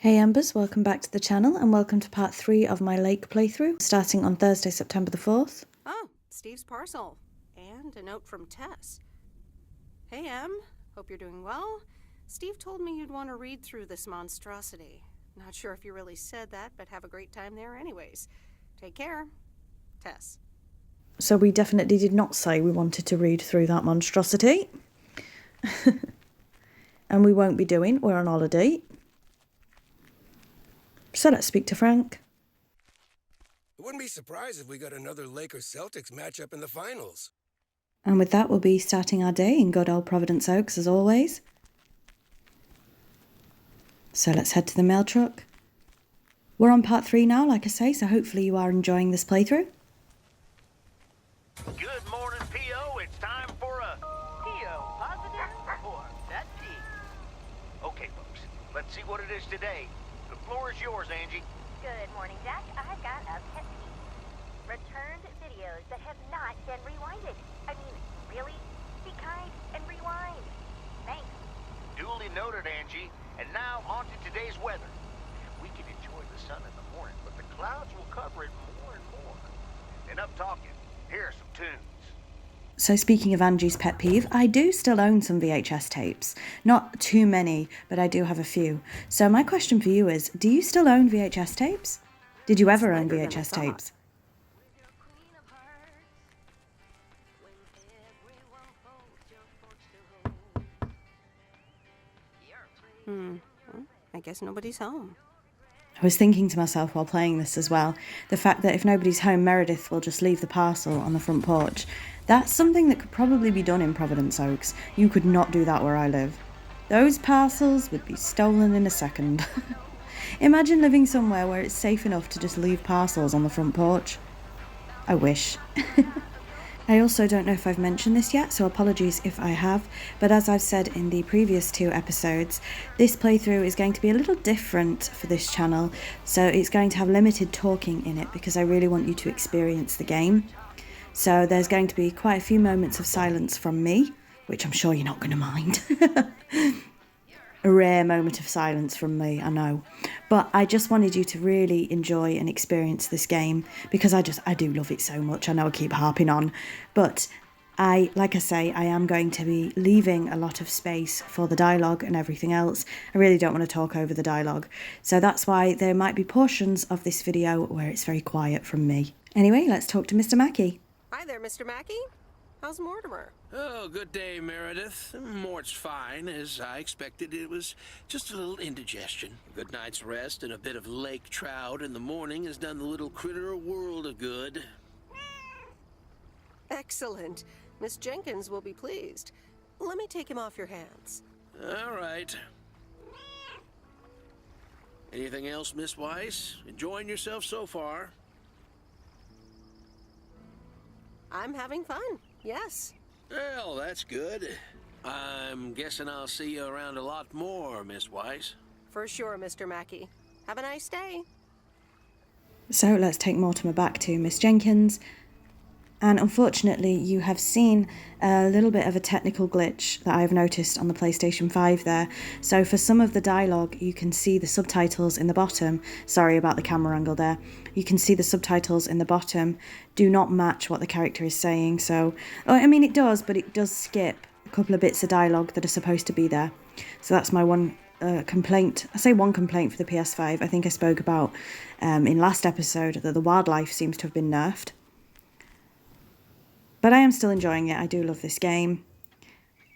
Hey Embers, welcome back to the channel and welcome to part 3 of my lake playthrough, starting on Thursday, September the 4th. Oh, Steve's parcel. And a note from Tess. Hey Em, hope you're doing well. Steve told me you'd want to read through this monstrosity. Not sure if you really said that, but have a great time there anyways. Take care. Tess. So we definitely did not say we wanted to read through that monstrosity. And we won't be doing, we're on holiday. So let's speak to Frank. I wouldn't be surprised if we got another Lakers-Celtics matchup in the finals. And with that, we'll be starting our day in good old Providence Oaks, as always. So let's head to the mail truck. We're on part 3 now, like I say, so hopefully you are enjoying this playthrough. Good morning, P.O. It's time for a P.O. positive or that P. Okay, folks, let's see what it is today. The floor is yours, Angie. Good morning, Jack. I've got a pet peeve. Returned videos that have not been rewinded. I mean, really? Be kind and rewind. Thanks. Duly noted, Angie. And now on to today's weather. We can enjoy the sun in the morning, but the clouds will cover it more and more. Enough talking. Here are some tunes. So speaking of Angie's pet peeve, I do still own some VHS tapes. Not too many, but I do have a few. So my question for you is, do you still own VHS tapes? Did you ever own VHS tapes? Well, I guess nobody's home. I was thinking to myself while playing this as well, the fact that if nobody's home, Meredith will just leave the parcel on the front porch. That's something that could probably be done in Providence Oaks. You could not do that where I live. Those parcels would be stolen in a second. Imagine living somewhere where it's safe enough to just leave parcels on the front porch. I wish. I also don't know if I've mentioned this yet, so apologies if I have, but as I've said in the previous 2 episodes, this playthrough is going to be a little different for this channel, so it's going to have limited talking in it because I really want you to experience the game. So there's going to be quite a few moments of silence from me, which I'm sure you're not going to mind. A rare moment of silence from me, I know. But I just wanted you to really enjoy and experience this game because I do love it so much. I know I keep harping on. But like I say, I am going to be leaving a lot of space for the dialogue and everything else. I really don't want to talk over the dialogue. So that's why there might be portions of this video where it's very quiet from me. Anyway, let's talk to Mr. Mackey. Hi there, Mr. Mackey. How's Mortimer? Oh, good day, Meredith. Mort's fine. As I expected, it was just a little indigestion. A good night's rest and a bit of lake trout in the morning has done the little critter a world of good. Excellent. Miss Jenkins will be pleased. Let me take him off your hands. All right. Anything else, Miss Weiss? Enjoying yourself so far? I'm having fun. Yes. Well, that's good. I'm guessing I'll see you around a lot more, Miss Weiss. For sure, Mr. Mackey. Have a nice day. So let's take Mortimer back to Miss Jenkins. And unfortunately, you have seen a little bit of a technical glitch that I've noticed on the PlayStation 5 there. So for some of the dialogue, you can see the subtitles in the bottom. Sorry about the camera angle there. You can see the subtitles in the bottom do not match what the character is saying. So, I mean, it does, but it does skip a couple of bits of dialogue that are supposed to be there. So that's my one complaint. I say one complaint for the PS5. I think I spoke about in last episode that the wildlife seems to have been nerfed. But I am still enjoying it. I do love this game.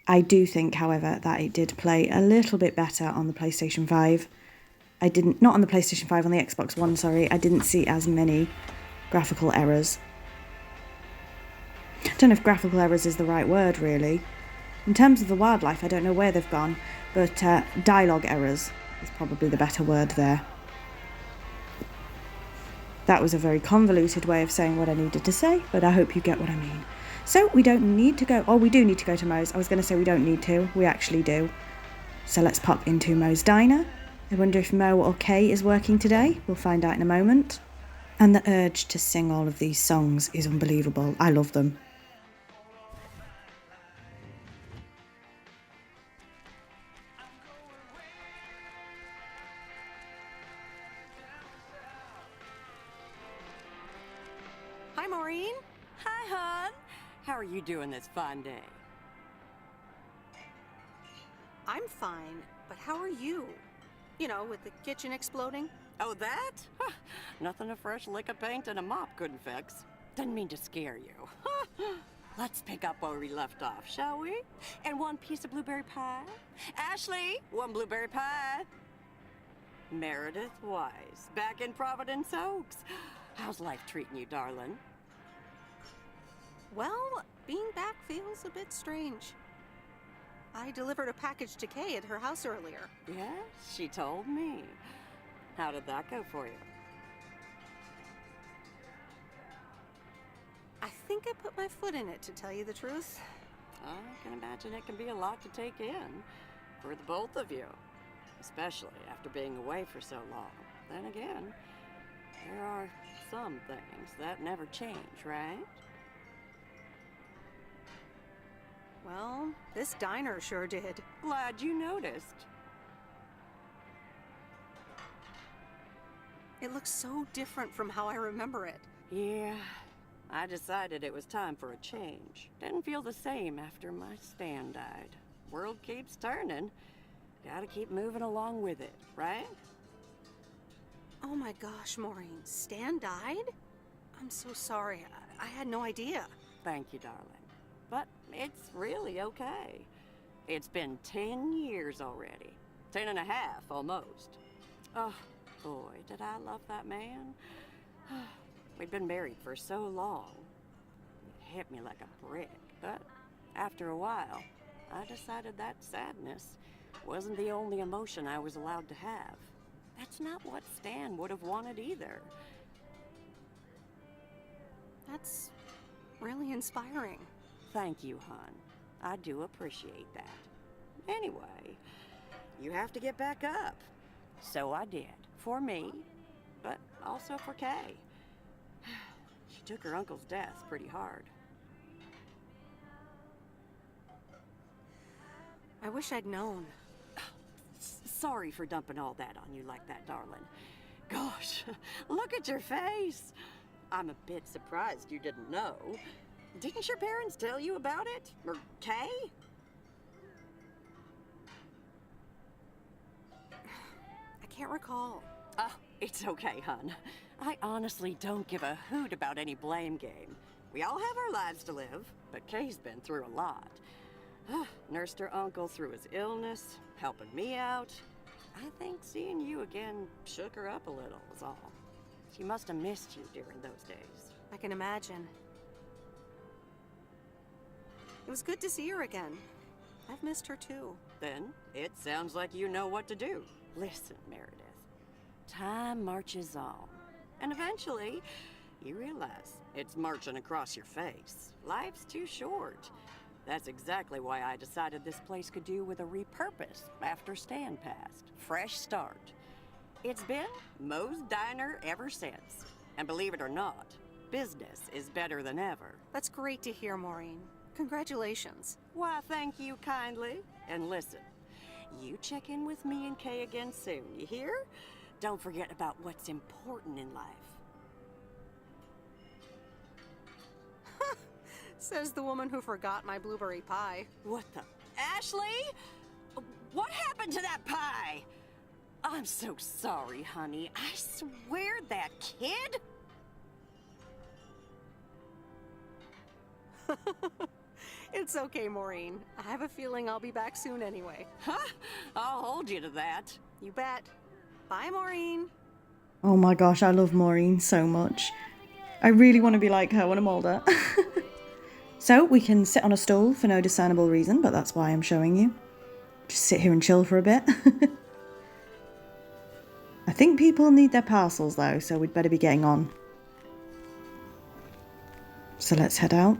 I do think, however, that it did play a little bit better on the PlayStation 5. Not on the PlayStation 5, on the Xbox One, sorry. I didn't see as many graphical errors. I don't know if graphical errors is the right word, really. In terms of the wildlife, I don't know where they've gone, but dialogue errors is probably the better word there. That was a very convoluted way of saying what I needed to say, but I hope you get what I mean. So we don't need to go... Oh, we do need to go to Moe's. I was going to say we don't need to. We actually do. So let's pop into Moe's Diner. I wonder if Mo or Kay is working today. We'll find out in a moment. And the urge to sing all of these songs is unbelievable. I love them. Maureen. Hi, hon. How are you doing this fine day? I'm fine, but how are you? You know, with the kitchen exploding. Oh, that? Huh, nothing a fresh lick of paint and a mop couldn't fix. Didn't mean to scare you. Let's pick up where we left off, shall we? And one piece of blueberry pie? Ashley, one blueberry pie. Meredith Wise, back in Providence Oaks. How's life treating you, darling? Well, being back feels a bit strange. I delivered a package to Kay at her house earlier. Yes, she told me. How did that go for you? I think I put my foot in it, to tell you the truth. I can imagine it can be a lot to take in for the both of you, especially after being away for so long. Then again, there are some things that never change, right? Well, this diner sure did. Glad you noticed. It looks so different from how I remember it. Yeah, I decided it was time for a change. Didn't feel the same after my Stan died. World keeps turning. Gotta keep moving along with it, right? Oh my gosh, Maureen, Stan died? I'm so sorry. I had no idea. Thank you, darling. But it's really okay. It's been 10 years already. 10 and a half, almost. Oh, boy, did I love that man. We'd been married for so long. It hit me like a brick, but after a while, I decided that sadness wasn't the only emotion I was allowed to have. That's not what Stan would have wanted either. That's really inspiring. Thank you, hon. I do appreciate that. Anyway, you have to get back up. So I did. For me, but also for Kay. She took her uncle's death pretty hard. I wish I'd known. Sorry for dumping all that on you like that, darling. Gosh, look at your face. I'm a bit surprised you didn't know. Didn't your parents tell you about it? Or Kay? I can't recall. Oh, it's okay, hon. I honestly don't give a hoot about any blame game. We all have our lives to live, but Kay's been through a lot. Nursed her uncle through his illness, helping me out. I think seeing you again shook her up a little, is all. She must have missed you during those days. I can imagine. It was good to see her again. I've missed her too. Then, it sounds like you know what to do. Listen, Meredith. Time marches on. And eventually, you realize it's marching across your face. Life's too short. That's exactly why I decided this place could do with a repurpose after Stan passed. Fresh start. It's been Moe's Diner ever since. And believe it or not, business is better than ever. That's great to hear, Maureen. Congratulations. Why, thank you kindly. And listen, you check in with me and Kay again soon, you hear? Don't forget about what's important in life. Says the woman who forgot my blueberry pie. What the? Ashley? What happened to that pie? I'm so sorry, honey. I swear that kid... It's okay, Maureen. I have a feeling I'll be back soon anyway. Huh? I'll hold you to that. You bet. Bye, Maureen. Oh my gosh, I love Maureen so much. I really want to be like her when I'm older. So we can sit on a stool for no discernible reason, but that's why I'm showing you. Just sit here and chill for a bit. I think people need their parcels though, so we'd better be getting on. So let's head out.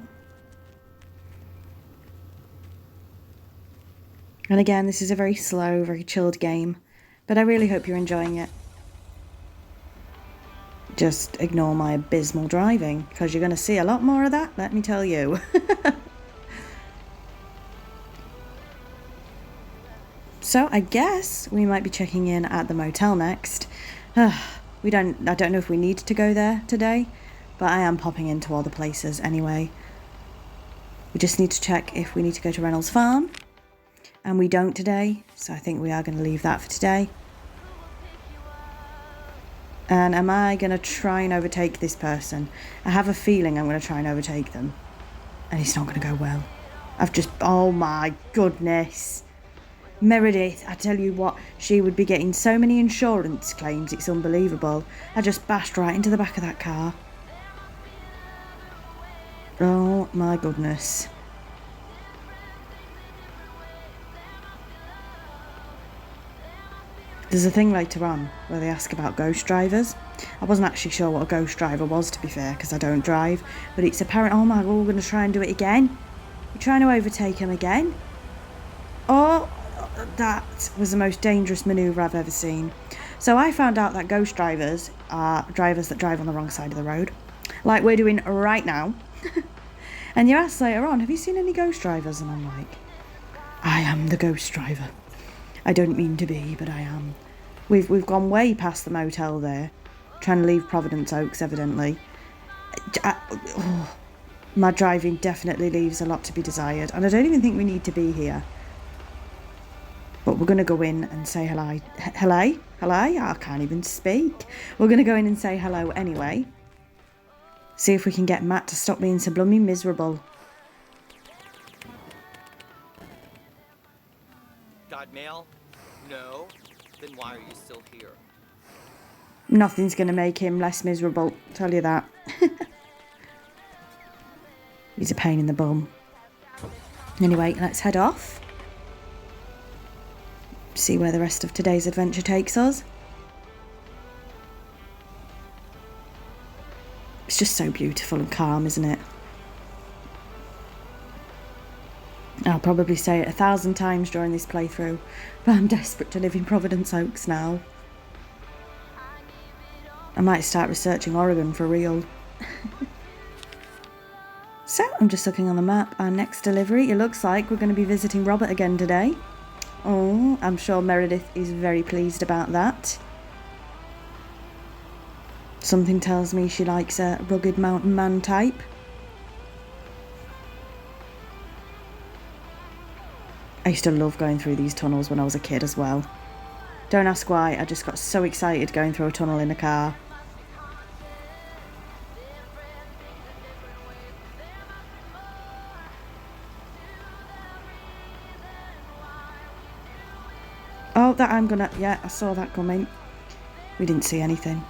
And again, this is a very slow, very chilled game, but I really hope you're enjoying it. Just ignore my abysmal driving, because you're going to see a lot more of that, let me tell you. So I guess we might be checking in at the motel next. I don't know if we need to go there today, but I am popping into all the places anyway. We just need to check if we need to go to Reynolds Farm, and we don't today, so I think we are going to leave that for today. And am I going to try and overtake this person? I have a feeling I'm going to try and overtake them, and it's not going to go well. Oh my goodness. Meredith, I tell you what, she would be getting so many insurance claims, it's unbelievable. I just bashed right into the back of that car. Oh my goodness. There's a thing later on where they ask about ghost drivers. I wasn't actually sure what a ghost driver was, to be fair, because I don't drive. But it's apparent, oh my god, we're going to try and do it again. We're trying to overtake him again. Oh, that was the most dangerous manoeuvre I've ever seen. So I found out that ghost drivers are drivers that drive on the wrong side of the road, like we're doing right now. And you ask later on, have you seen any ghost drivers? And I'm like, I am the ghost driver. I don't mean to be, but I am. We've gone way past the motel there, trying to leave Providence Oaks, evidently. My driving definitely leaves a lot to be desired, and I don't even think we need to be here. But we're going to go in and say hello. Hello? I can't even speak. We're going to go in and say hello anyway. See if we can get Matt to stop being so blooming miserable. Got mail? No? Then why are you still here? Nothing's going to make him less miserable, tell you that. He's a pain in the bum. Anyway, let's head off. See where the rest of today's adventure takes us. It's just so beautiful and calm, isn't it? I'll probably say it 1,000 times during this playthrough, but I'm desperate to live in Providence Oaks now. I might start researching Oregon for real. So, I'm just looking on the map. Our next delivery, it looks like we're going to be visiting Robert again today. Oh, I'm sure Meredith is very pleased about that. Something tells me she likes a rugged mountain man type. I used to love going through these tunnels when I was a kid as well. Don't ask why, I just got so excited going through a tunnel in a car. Oh, that I'm gonna... Yeah, I saw that coming. We didn't see anything.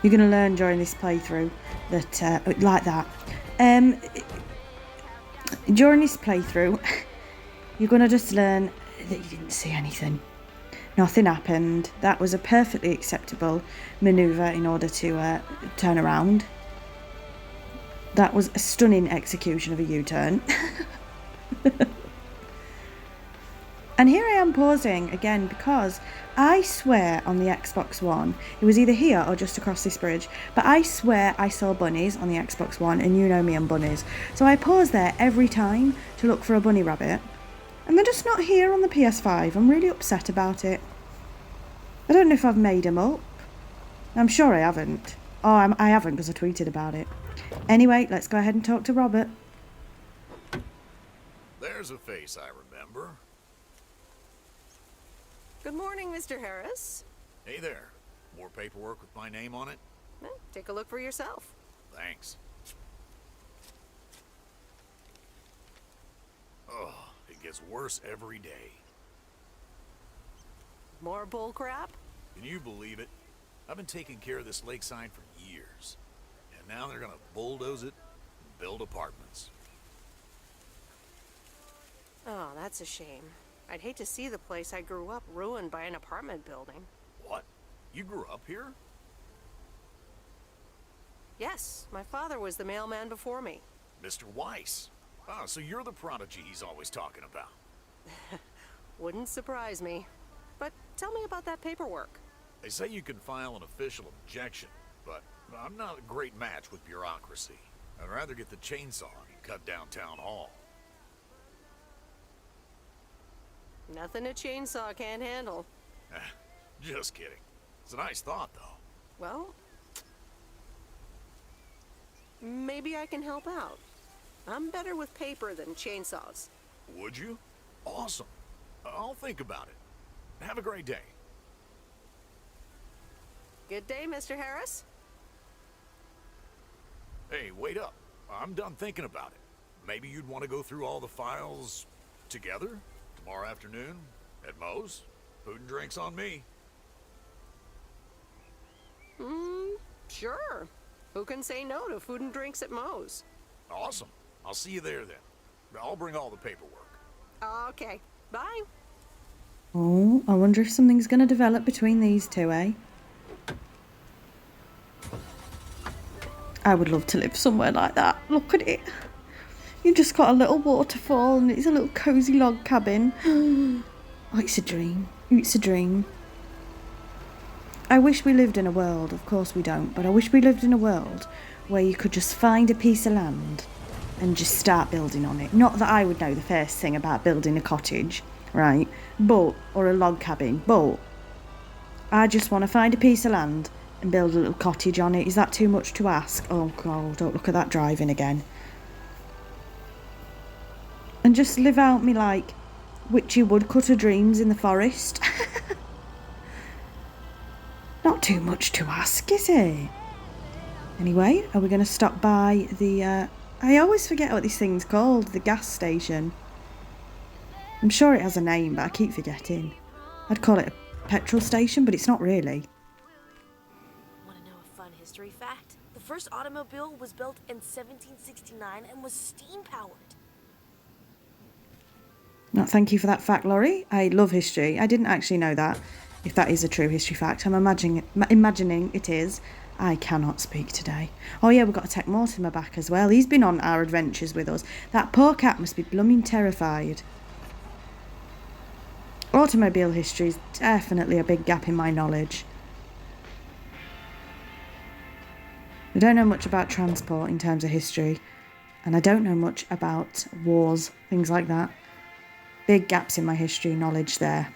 You're gonna learn during this playthrough that... like that. During this playthrough, you're gonna just learn that you didn't see anything. Nothing happened. That was a perfectly acceptable manoeuvre in order to turn around. That was a stunning execution of a U-turn. And here I am pausing again because I swear on the Xbox One, it was either here or just across this bridge, but I swear I saw bunnies on the Xbox One, and you know me and bunnies. So I pause there every time to look for a bunny rabbit, and they're just not here on the PS5. I'm really upset about it. I don't know if I've made them up. I'm sure I haven't. Oh, I haven't because I tweeted about it. Anyway, let's go ahead and talk to Robert. There's a face I remember. Good morning, Mr. Harris. Hey there. More paperwork with my name on it? Well, take a look for yourself. Thanks. Oh, it gets worse every day. More bull crap? Can you believe it? I've been taking care of this lakeside for years. And now they're gonna bulldoze it and build apartments. Oh, that's a shame. I'd hate to see the place I grew up ruined by an apartment building. What? You grew up here? Yes, my father was the mailman before me. Mr. Weiss. Ah, so you're the prodigy he's always talking about. Wouldn't surprise me. But tell me about that paperwork. They say you can file an official objection, but I'm not a great match with bureaucracy. I'd rather get the chainsaw and cut down town hall. Nothing a chainsaw can't handle. Just kidding. It's a nice thought, though. Well, Maybe I can help out. I'm better with paper than chainsaws. Would you? Awesome. I'll think about it. Have a great day. Good day, Mr. Harris. Hey, wait up. I'm done thinking about it. Maybe you'd want to go through all the files together tomorrow afternoon at Moe's? Food and drinks on me. Sure. Who can say no to food and drinks at Moe's? Awesome. I'll see you there then. I'll bring all the paperwork. Okay. Bye. Oh, I wonder if something's going to develop between these two, eh? I would love to live somewhere like that. Look at it. You've just got a little waterfall and it's a little cosy log cabin. Oh, it's a dream. It's a dream. I wish we lived in a world, of course we don't, but I wish we lived in a world where you could just find a piece of land and just start building on it. Not that I would know the first thing about building a cottage, right? Or a log cabin, but I just want to find a piece of land and build a little cottage on it. Is that too much to ask? Oh God, don't look at that driving again. And just live out me like witchy woodcutter dreams in the forest. Not too much to ask, is it? Anyway, are we going to stop by the, I always forget what this thing's called, the gas station. I'm sure it has a name, but I keep forgetting. I'd call it a petrol station, but it's not really. Want to know a fun history fact? The first automobile was built in 1769 and was steam-powered. No, thank you for that fact, Laurie. I love history. I didn't actually know that. If that is a true history fact, I'm imagining it is. I cannot speak today. Oh yeah, we've got to take Mortimer back as well. He's been on our adventures with us. That poor cat must be blooming terrified. Automobile history is definitely a big gap in my knowledge. I don't know much about transport in terms of history, and I don't know much about wars, things like that. Big gaps in my history knowledge there.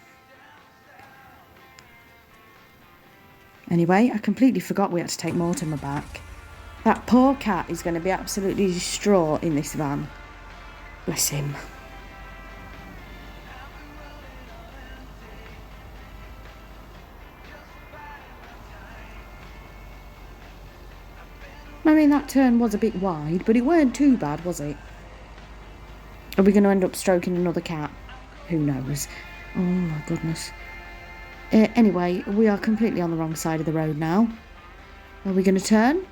Anyway, I completely forgot we had to take Mortimer back. That poor cat is going to be absolutely distraught in this van. Bless him. I mean, that turn was a bit wide, but it weren't too bad, was it? Are we going to end up stroking another cat? Who knows? Oh my goodness. Anyway, we are completely on the wrong side of the road now. Are we going to turn?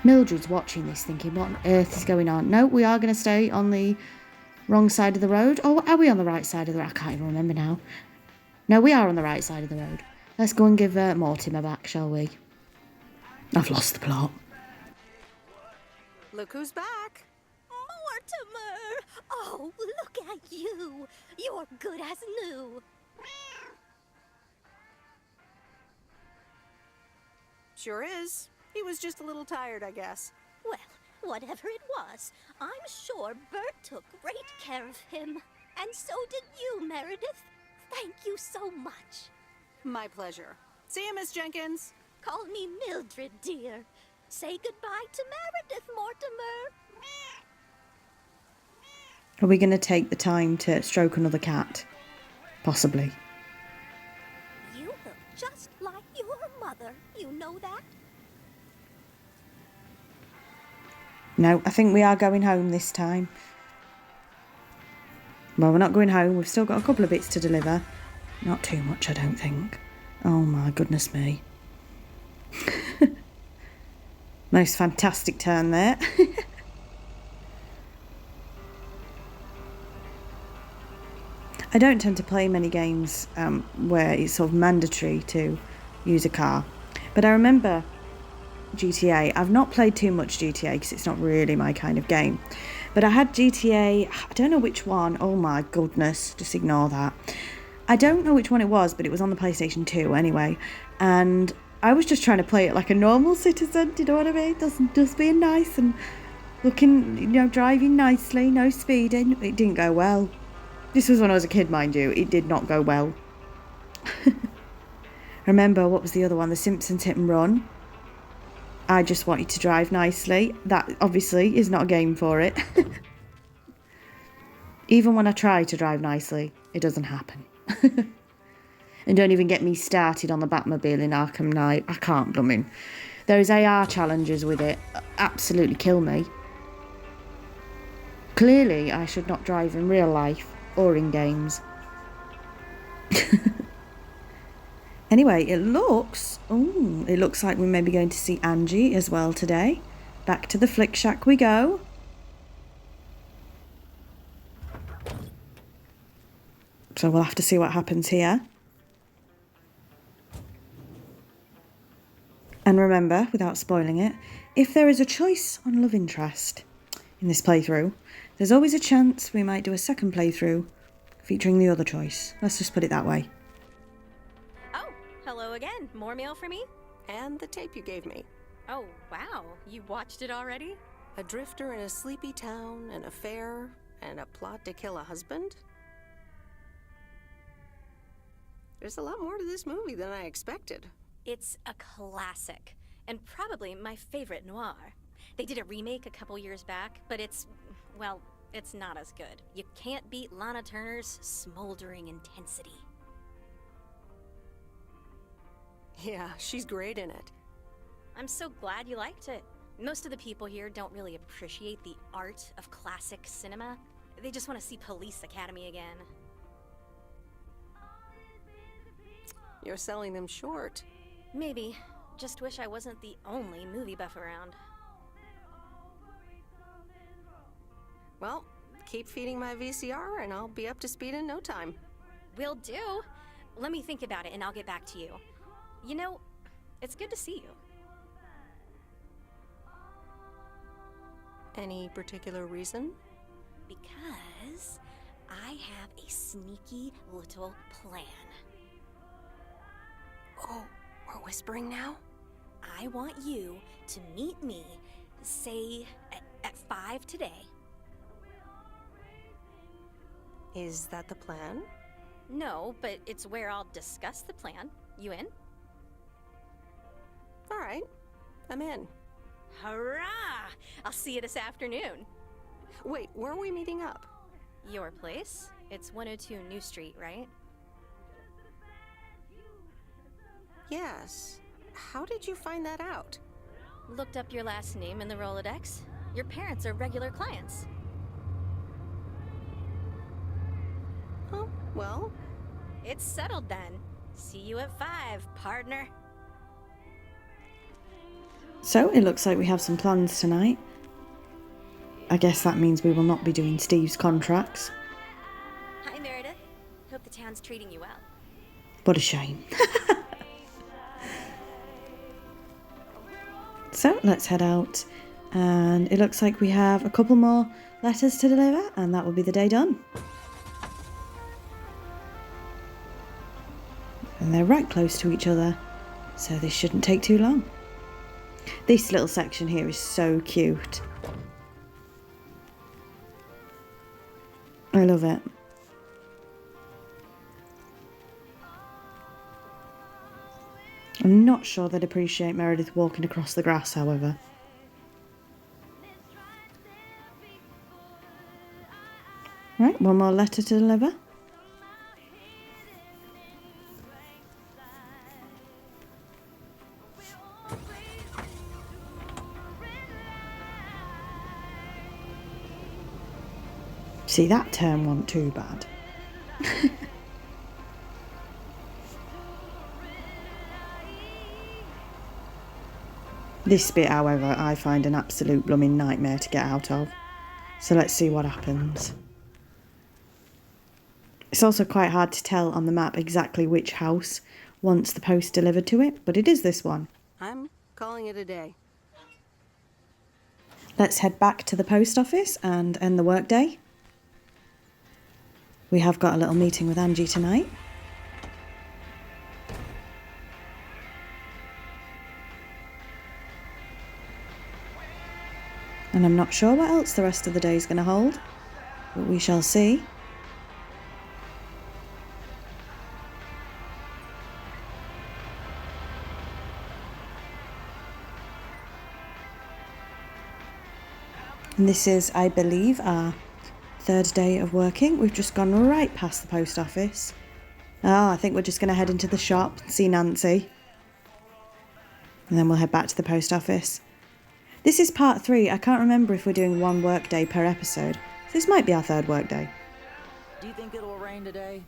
Mildred's watching this thinking, what on earth is going on? No, we are going to stay on the wrong side of the road. Or are we on the right side of the road? I can't even remember now. No, we are on the right side of the road. Let's go and give Mortimer back, shall we? I've lost the plot. Look who's back. Mortimer! Oh, look at you! You're good as new. Sure is. He was just a little tired, I guess. Well, whatever it was, I'm sure Bert took great care of him. And so did you, Meredith. Thank you so much. My pleasure. See you, Miss Jenkins. Call me Mildred, dear. Say goodbye to Meredith, Mortimer. Are we going to take the time to stroke another cat? Possibly. You look just like your mother. You know that? No, I think we are going home this time. Well, we're not going home. We've still got a couple of bits to deliver. Not too much, I don't think. Oh my goodness me. Most fantastic turn there. I don't tend to play many games where it's sort of mandatory to use a car. But I remember GTA. I've not played too much GTA because it's not really my kind of game. But I had GTA, I don't know which one. Oh my goodness, just ignore that. I don't know which one it was, but it was on the PlayStation 2 anyway. And I was just trying to play it like a normal citizen, do you know what I mean? Just being nice and looking, you know, driving nicely, no speeding. It didn't go well. This was when I was a kid, mind you. It did not go well. Remember, what was the other one? The Simpsons Hit and Run. I just want you to drive nicely. That obviously is not a game for it. Even when I try to drive nicely, it doesn't happen. And don't even get me started on the Batmobile in Arkham Knight. I can't blooming. Those AR challenges with it absolutely kill me. Clearly, I should not drive in real life or in games. Anyway, it looks like we may be going to see Angie as well today. Back to the Flick Shack we go. So we'll have to see what happens here. And remember, without spoiling it, if there is a choice on love interest in this playthrough, there's always a chance we might do a second playthrough featuring the other choice. Let's just put it that way. Oh, hello again. More mail for me? And the tape you gave me. Oh, wow. You watched it already? A drifter in a sleepy town, an affair, and a plot to kill a husband? There's a lot more to this movie than I expected. It's a classic, and probably my favorite noir. They did a remake a couple years back, but it's not as good. You can't beat Lana Turner's smoldering intensity. Yeah, she's great in it. I'm so glad you liked it. Most of the people here don't really appreciate the art of classic cinema. They just want to see Police Academy again. You're selling them short. Maybe. Just wish I wasn't the only movie buff around. Well, keep feeding my VCR and I'll be up to speed in no time. Will do. Let me think about it and I'll get back to you. You know, it's good to see you. Any particular reason? Because I have a sneaky little plan. Oh, we're whispering now? I want you to meet me, say, at 5 today. Is that the plan? No, but it's where I'll discuss the plan. You in? All right, I'm in. Hurrah! I'll see you this afternoon. Wait, where are we meeting up? Your place? It's 102 New Street, right? Yes. How did you find that out? Looked up your last name in the Rolodex. Your parents are regular clients. Oh, well. It's settled then. See you at 5, partner. So it looks like we have some plans tonight. I guess that means we will not be doing Steve's contracts. Hi, Meredith. Hope the town's treating you well. What a shame. So let's head out, and it looks like we have a couple more letters to deliver, and that will be the day done. And they're right close to each other, so this shouldn't take too long. This little section here is so cute. I love it. I'm not sure they'd appreciate Meredith walking across the grass, however. Right, one more letter to deliver. See, that term wasn't too bad. This bit, however, I find an absolute blooming nightmare to get out of. So let's see what happens. It's also quite hard to tell on the map exactly which house wants the post delivered to it, but it is this one. I'm calling it a day. Let's head back to the post office and end the workday. We have got a little meeting with Angie tonight. And I'm not sure what else the rest of the day is going to hold, but we shall see. And this is, I believe, our third day of working. We've just gone right past the post office. Oh, I think we're just going to head into the shop and see Nancy. And then we'll head back to the post office. This is part 3. I can't remember if we're doing 1 work day per episode. This might be our 3rd work day. Do you think it'll rain today?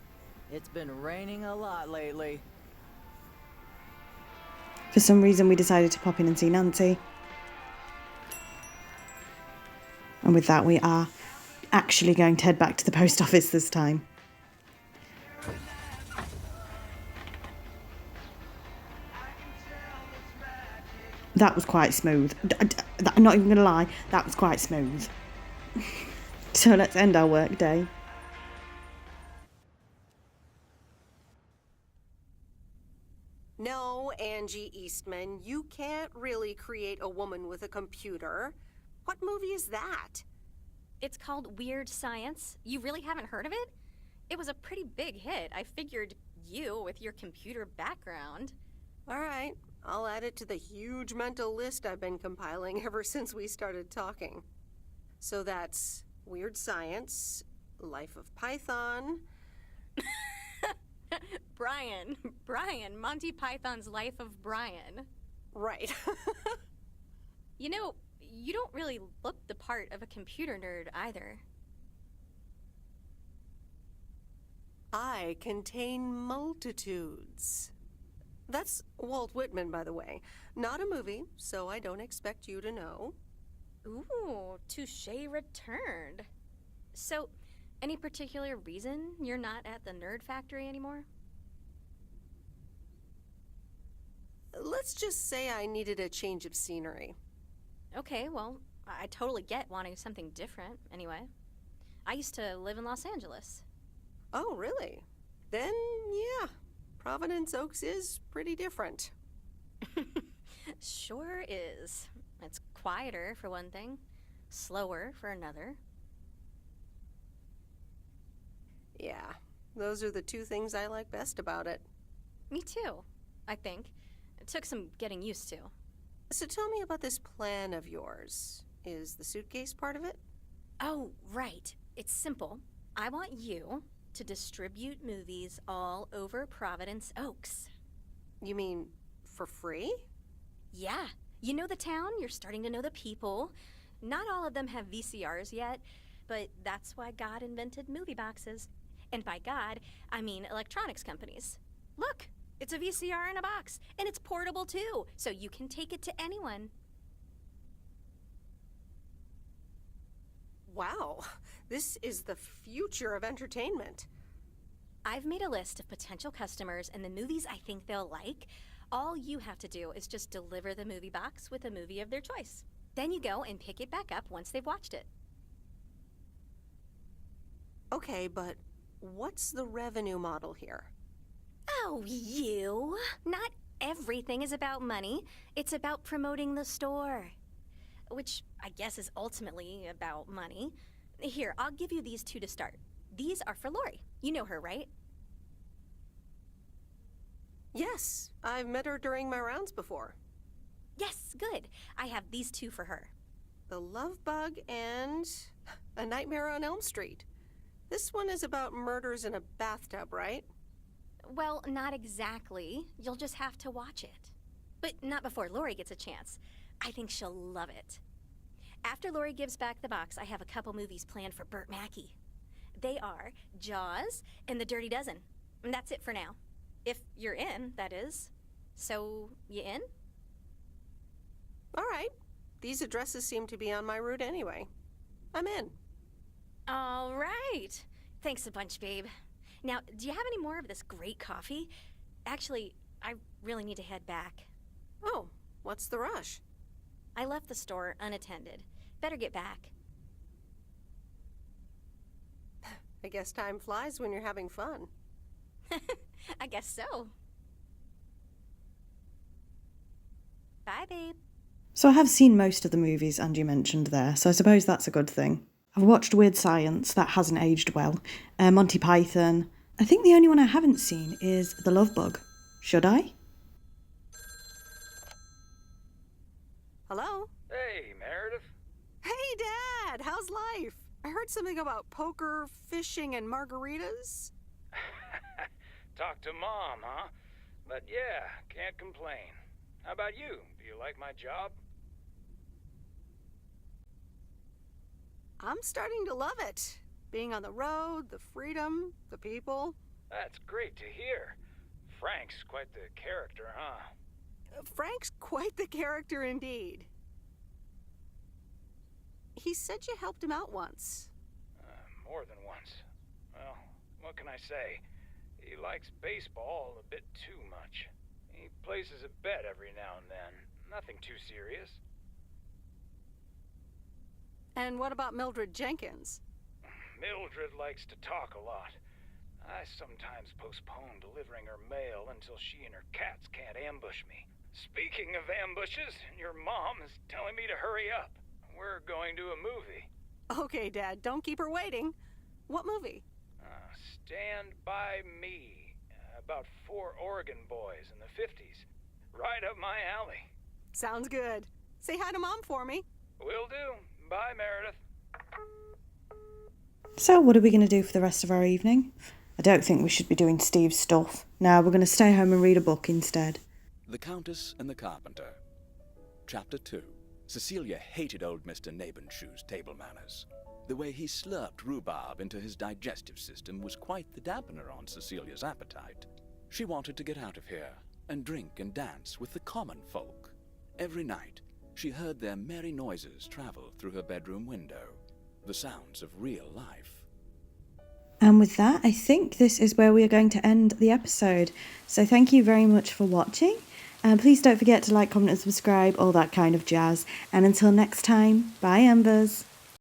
It's been raining a lot lately. For some reason, we decided to pop in and see Nancy. And with that, we are actually going to head back to the post office this time. That was quite smooth. I'm not even going to lie, that was quite smooth. So let's end our work day. No, Angie Eastman, you can't really create a woman with a computer. What movie is that? It's called Weird Science. You really haven't heard of it? It was a pretty big hit. I figured you, with your computer background. All right, I'll add it to the huge mental list I've been compiling ever since we started talking. So that's Weird Science, Life of Python. Brian, Monty Python's Life of Brian. Right. You know, you don't really look the part of a computer nerd either. I contain multitudes. That's Walt Whitman, by the way. Not a movie, so I don't expect you to know. Ooh, touche returned. So, any particular reason you're not at the Nerd Factory anymore? Let's just say I needed a change of scenery. Okay, well, I totally get wanting something different, anyway. I used to live in Los Angeles. Oh, really? Then, yeah, Providence Oaks is pretty different. Sure is. It's quieter, for one thing. Slower, for another. Yeah, those are the 2 things I like best about it. Me too, I think. It took some getting used to. So tell me about this plan of yours. Is the suitcase part of it? Oh, right. It's simple. I want you to distribute movies all over Providence Oaks. You mean for free? Yeah. You know the town, you're starting to know the people. Not all of them have VCRs yet, but that's why God invented movie boxes. And by God, I mean electronics companies. Look, it's a VCR in a box, and it's portable too, so you can take it to anyone. Wow, this is the future of entertainment. I've made a list of potential customers and the movies I think they'll like. All you have to do is just deliver the movie box with a movie of their choice. Then you go and pick it back up once they've watched it. Okay, but what's the revenue model here? Oh, you! Not everything is about money. It's about promoting the store. Which I guess is ultimately about money. Here, I'll give you these 2 to start. These are for Lori. You know her, right? Yes, I've met her during my rounds before. Yes, good. I have these 2 for her. The Love Bug and A Nightmare on Elm Street. This one is about murders in a bathtub, right? Well, not exactly. You'll just have to watch it. But not before Lori gets a chance. I think she'll love it. After Lori gives back the box, I have a couple movies planned for Burt Mackey. They are Jaws and The Dirty Dozen. And that's it for now. If you're in, that is. So, you in? All right. These addresses seem to be on my route anyway. I'm in. All right. Thanks a bunch, babe. Now, do you have any more of this great coffee? Actually, I really need to head back. Oh, what's the rush? I left the store unattended. Better get back. I guess time flies when you're having fun. I guess so. Bye, babe. So I have seen most of the movies Angie mentioned there, so I suppose that's a good thing. I've watched Weird Science, that hasn't aged well. Monty Python. I think the only one I haven't seen is The Love Bug. Should I? Hello? Hey, Meredith. Hey, How's life? I heard something about poker, fishing, and margaritas. Talk to Mom, huh? But yeah, can't complain. How about you? Do you like my job? I'm starting to love it. Being on the road, the freedom, the people. That's great to hear. Frank's quite the character, huh? Frank's quite the character indeed. He said you helped him out once. More than once. Well, what can I say? He likes baseball a bit too much. He places a bet every now and then. Nothing too serious. And what about Mildred Jenkins? Mildred likes to talk a lot. I sometimes postpone delivering her mail until she and her cats can't ambush me. Speaking of ambushes, your mom is telling me to hurry up. We're going to a movie. Okay, Dad, don't keep her waiting. What movie? Stand By Me. About 4 Oregon boys in the 50s. Right up my alley. Sounds good. Say hi to Mom for me. Will do. Bye, Meredith. So what are we going to do for the rest of our evening? I don't think we should be doing Steve's stuff. No, we're going to stay home and read a book instead. The Countess and the Carpenter. Chapter 2. Cecilia hated old Mr. Nabenshoe's table manners. The way he slurped rhubarb into his digestive system was quite the dampener on Cecilia's appetite. She wanted to get out of here and drink and dance with the common folk. Every night, she heard their merry noises travel through her bedroom window, the sounds of real life. And with that, I think this is where we are going to end the episode. So thank you very much for watching. And please don't forget to like, comment and subscribe, all that kind of jazz. And until next time, bye Embers.